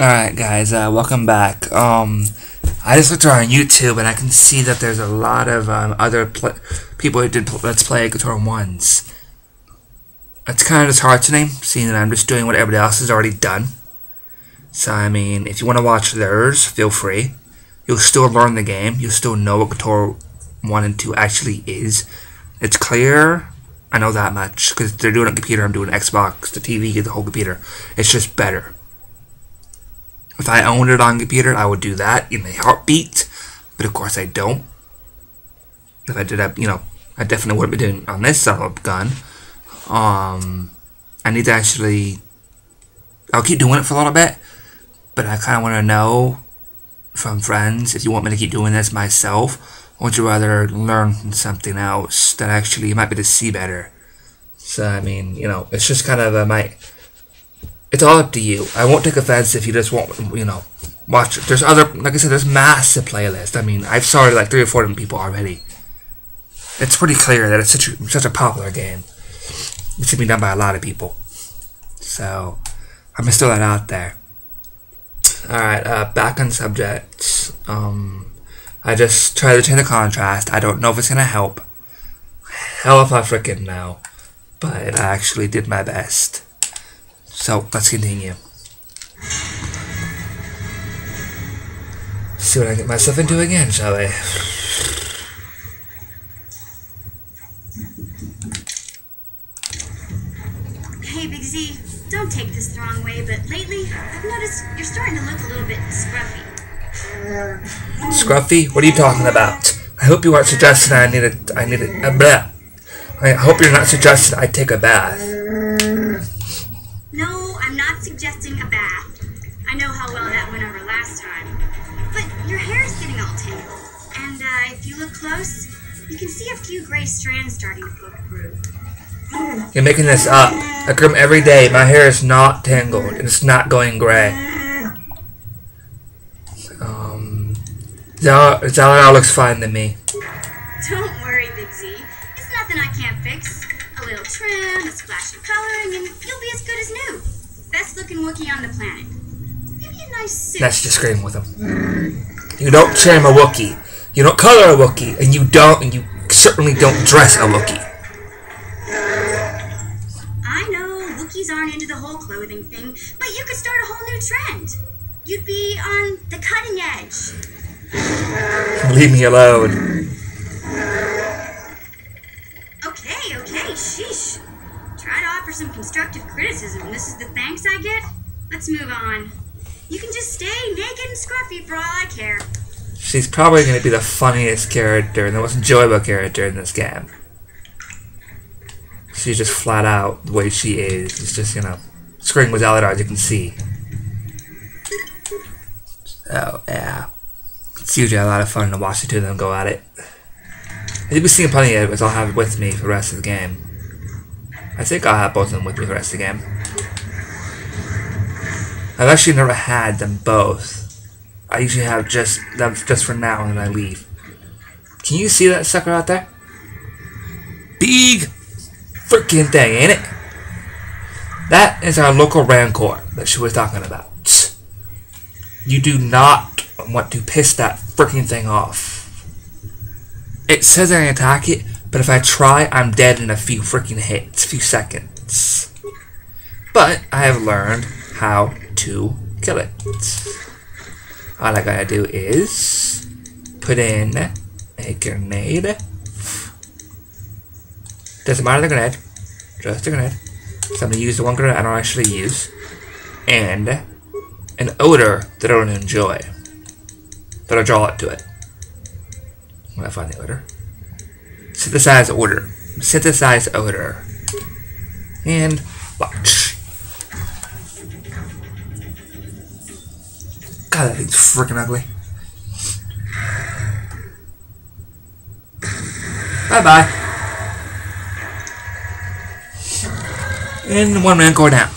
Alright guys, welcome back. I just looked around YouTube and I can see that there's a lot of other people who did Let's Play Kotor 1s. It's kind of disheartening, seeing that I'm just doing what everybody else has already done. So, I mean, if you want to watch theirs, feel free. You'll still learn the game. You'll still know what Kotor 1 and 2 actually is. It's clear. I know that much, because they're doing it on computer, I'm doing Xbox, the TV, the whole computer. It's just better. If I owned it on computer, I would do that in a heartbeat, but of course I don't. If I did, I definitely wouldn't be doing it on this son of a gun. I need to actually, I'll keep doing it for a little bit, but I kind of want to know from friends, if you want me to keep doing this myself, or would you rather learn something else that actually you might be able to see better? So, I mean, it's just kind of it's all up to you. I won't take offense if you just won't, watch it. There's other, like I said, there's massive playlists. I mean, I've started like 3 or 4 people already. It's pretty clear that it's such a popular game. It should be done by a lot of people. So, I'm gonna throw that out there. Alright, back on subject. I just tried to change the contrast. I don't know if it's gonna help. Hell if I frickin' know. But I actually did my best. So, let's continue. See what I get myself into again, shall we? Hey, Big Z, don't take this the wrong way, but lately, I've noticed you're starting to look a little bit scruffy. Scruffy? What are you talking about? I hope you aren't suggesting I need a bath. I hope you're not suggesting I take a bath. No, I'm not suggesting a bath. I know how well that went over last time. But your hair is getting all tangled. And if you look close, you can see a few gray strands starting to poke through. You're making this up. I comb every day. My hair is not tangled. And it's not going gray. That looks fine to me. Don't worry, Big Z. It's nothing I can't fix. A little trim, a splash of coloring, and you'll be as good as new. Best looking Wookiee on the planet. Maybe a nice suit. That's just scream with him. You don't trim a Wookiee. You don't color a Wookiee. And you certainly don't dress a Wookiee. I know, Wookiees aren't into the whole clothing thing, but you could start a whole new trend. You'd be on the cutting edge. Leave me alone. Okay, sheesh. Try to offer some constructive criticism and this is the thanks I get? Let's move on. You can just stay naked and scruffy for all I care. She's probably going to be the funniest character and the most enjoyable character in this game. She's just flat out the way she is. It's just, screaming with Aladar, as you can see. So, yeah. It's usually a lot of fun to watch the two of them go at it. You'll be seeing plenty of it, I'll have it with me for the rest of the game. I think I'll have both of them with me for the rest of the game. I've actually never had them both. I usually have them just for now and then I leave. Can you see that sucker out there? Big freaking thing, ain't it? That is our local Rancor that she was talking about. You do not want to piss that freaking thing off. It says I can attack it, but if I try, I'm dead in a few freaking hits, few seconds. But I have learned how to kill it. All I gotta do is put in a grenade. Doesn't matter the grenade, just a grenade. So I'm gonna use the one grenade I don't actually use, and an odor that I don't enjoy, but I'll draw it to it when I find the odor. Synthesize odor. Synthesize odor. And watch. God, that thing's freaking ugly. Bye bye. And one man go down.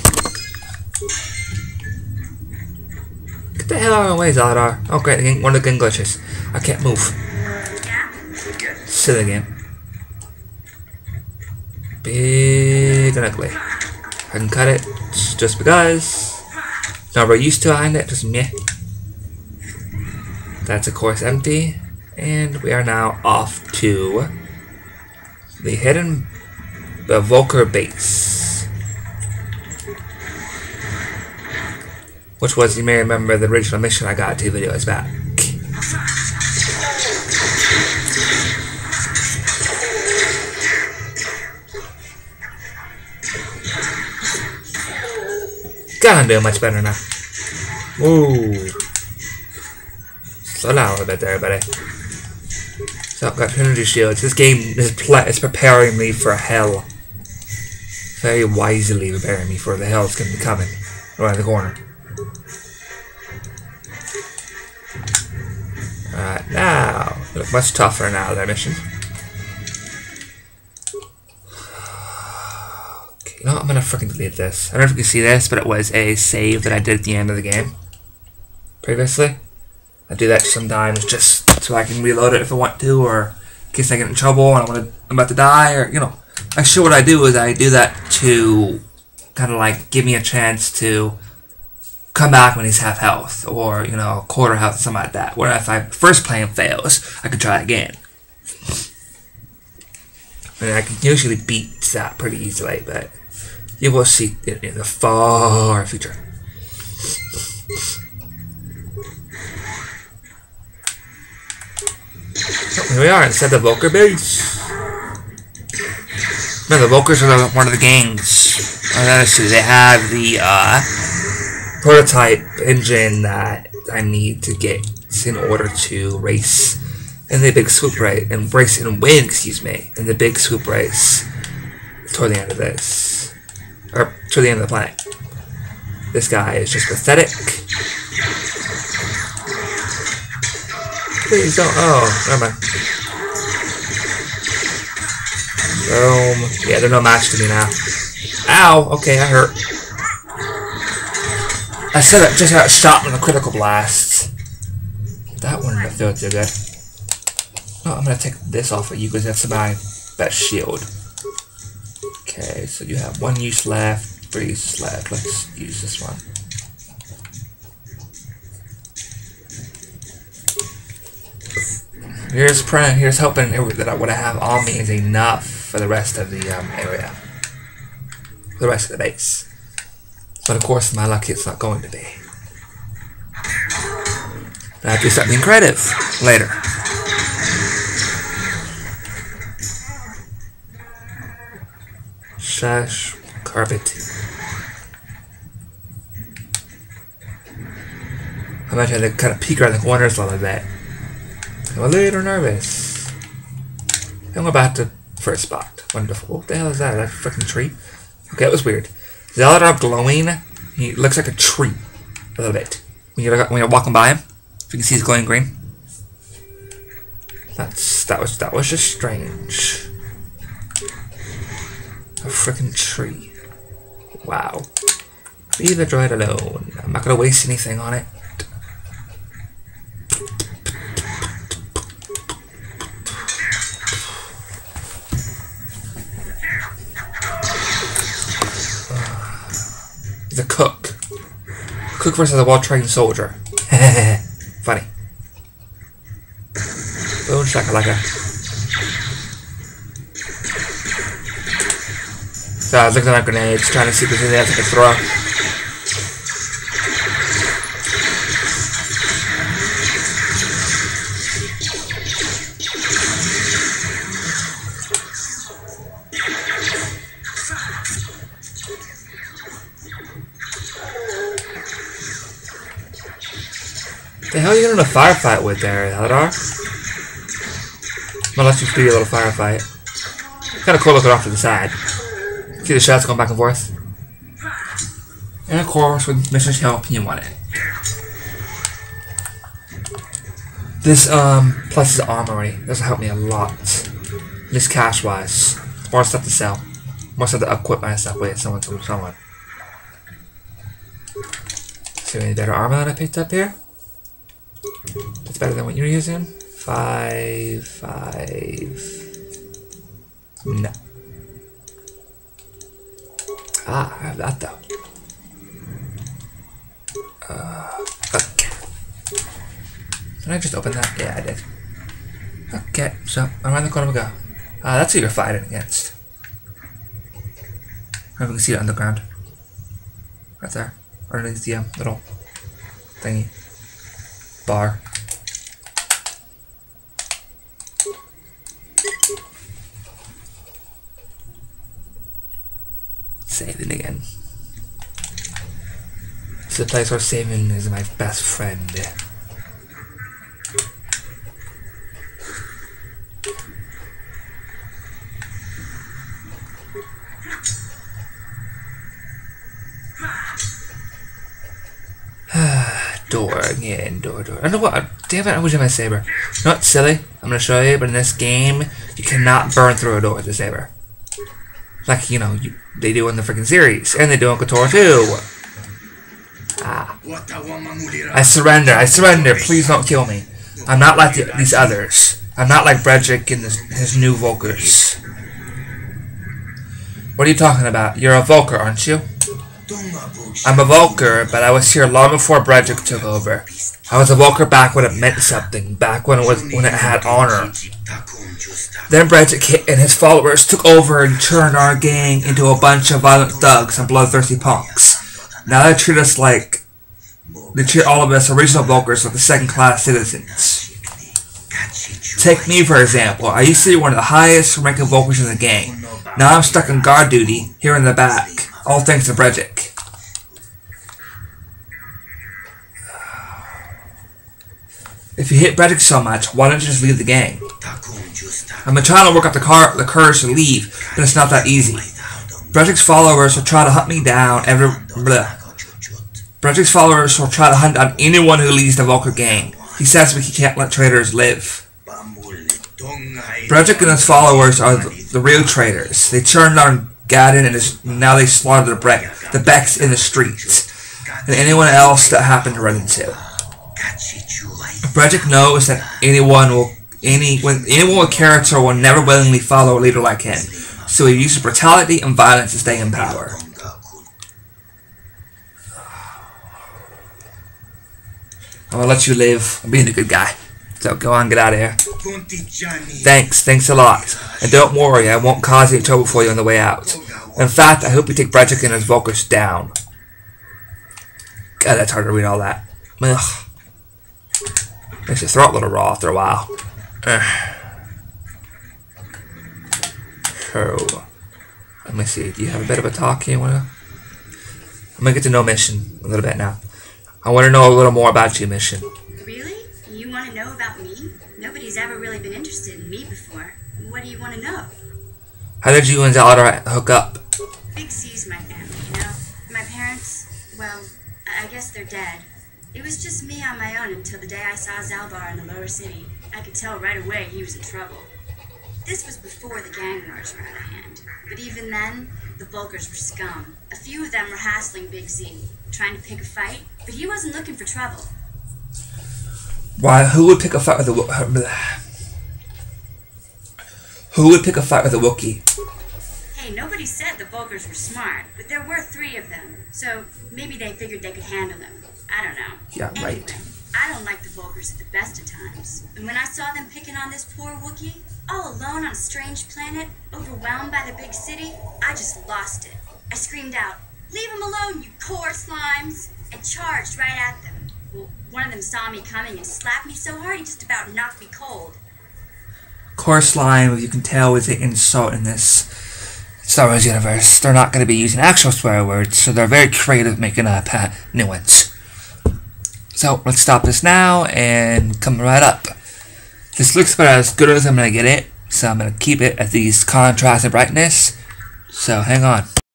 Get the hell out of my way, Zaladar. Oh great, one of the gun glitches. I can't move. Silly game. Big and ugly. I can cut it just because. Nobody used to behind it, just meh. That's of course empty. And we are now off to the hidden vulker base. Which was, you may remember, the original mission I got 2 videos back. God, I'm doing much better now. Whoa. Slow down a little bit there, buddy. So I've got 2 energy shields. This game is preparing me for hell. Very wisely preparing me for the hell that's going to be coming around the corner. Alright, now, we look much tougher now, that mission. Okay, you know what? I'm gonna freaking delete this. I don't know if you can see this, but it was a save that I did at the end of the game previously. I do that sometimes just so I can reload it if I want to, or in case I get in trouble and I'm about to die, or, you know. Actually, what I do is I do that to kind of like give me a chance to come back when he's half health, or, you know, quarter health, something like that. Where if I first plan fails, I can try again. And I can usually beat that pretty easily, but you will see it in the far future. So here we are inside the vulker base. No, the vulkers are one of the gangs. They have the prototype engine that I need to get in order to race in the big swoop race and race and win, excuse me, in the big swoop race toward the end of this, or toward the end of the planet. This guy is just pathetic. Please don't. Oh, never mind. Boom. Yeah, they're no match to me now. Ow. Okay, I hurt. I said I just got shot with a critical blast. That one didn't feel too good. Oh, I'm gonna take this off of you because that's my best shield. Okay, so you have 1 use left, 3 uses left. Let's use this one. Here's hoping that what I have on me is enough for the rest of the area, for the rest of the base. But of course, my luck, it's not going to be. I have to start being creative later. Shush, carpet. I'm going to try to kind of peek around the corners a little bit. I'm a little nervous. I'm about to first spot. Wonderful. What the hell is that? That freaking tree? Okay, that was weird. The other are glowing. He looks like a tree a little bit. When you're walking by him, if you can see he's glowing green. That was just strange. A freaking tree. Wow. Leave the droid alone. I'm not gonna waste anything on it. He's a cook. Cook versus a well-trained soldier. Funny. Boom shakalaka. So I was looking at my grenades, trying to see if there's anything else I could throw. The hell are you getting in a firefight with there, Eldar? I'll let you do your little firefight. Kind of cool looking off to the side. See the shots going back and forth. And of course, with missions help, you want it. This plus the armory. This will help me a lot. At least cash wise. More stuff to sell. More stuff to equip myself with. Someone. See any better armor that I picked up here? That's better than what you're using. 5. No. Ah, I have that though. Did I just open that? Yeah, I did. Okay, so around the corner we go. That's who you're fighting against. I can see it underground. Right there. Underneath the little thingy. Bar. Saving again. It's the place where saving is my best friend. Door again, door. I don't know what. Damn it! I wish I had my saber. You know what's silly? I'm gonna show you, but in this game, you cannot burn through a door with a saber. Like they do in the freaking series, and they do in Kotor too. I surrender. I surrender. Please don't kill me. I'm not like these others. I'm not like Bredrick and his new vulkers. What are you talking about? You're a vulker, aren't you? I'm a vulker, but I was here long before Bredrick took over. I was a vulker back when it meant something, back when it had honor. Then Bredrick and his followers took over and turned our gang into a bunch of violent thugs and bloodthirsty punks. Now they treat all of us original vulkers like the second-class citizens. Take me for example. I used to be one of the highest ranking vulkers in the gang. Now I'm stuck on guard duty here in the back. All thanks to Bredrick. If you hate Bredrick so much, why don't you just leave the gang? I've been trying to work up the courage to leave, but it's not that easy. Bredrick's followers will try to hunt me down Bredrick's followers will try to hunt down anyone who leaves the Vulker gang. He says he can't let traitors live. Bredrick and his followers are the real traitors. They turned on Gadden and now they slaughter the Becks in the streets, and anyone else that happened to run into. Bredrick knows that anyone with character will never willingly follow a leader like him, so he uses brutality and violence to stay in power. I'm gonna let you live. I'm being a good guy. So go on, get out of here. Thanks a lot. And don't worry, I won't cause any trouble for you on the way out. In fact, I hope you take Bredrick and his Vulkers down. God, that's hard to read all that. Ugh. Makes your throat a little raw after a while. So, let me see. Do you have a bit of a talk here? I'm gonna get to know Mission a little bit now. I want to know a little more about you, Mission. Really? You want to know about me? Nobody's ever really been interested in me before. What do you want to know? How did you and Zaldar hook up? Big C's my family, you know? My parents, well, I guess they're dead. It was just me on my own until the day I saw Zaldar in the lower city. I could tell right away he was in trouble. This was before the gang wars were out of hand. But even then, the Vulkers were scum. A few of them were hassling Big Z, trying to pick a fight, but he wasn't looking for trouble. Why? Who would pick a fight with a Wookiee? Hey, nobody said the Vulkers were smart, but there were 3 of them, so maybe they figured they could handle him. I don't know. Yeah, right. Anyway, I don't like the Vulkers at the best of times. And when I saw them picking on this poor Wookiee, all alone on a strange planet, overwhelmed by the big city, I just lost it. I screamed out, "Leave him alone, you core slimes!" and charged right at them. Well, one of them saw me coming and slapped me so hard he just about knocked me cold. Core slime, you can tell, is an insult in this Star Wars universe. They're not going to be using actual swear words, so they're very creative making up new ones. So let's stop this now and come right up. This looks about as good as I'm going to get it, so I'm going to keep it at these contrast and brightness. So hang on.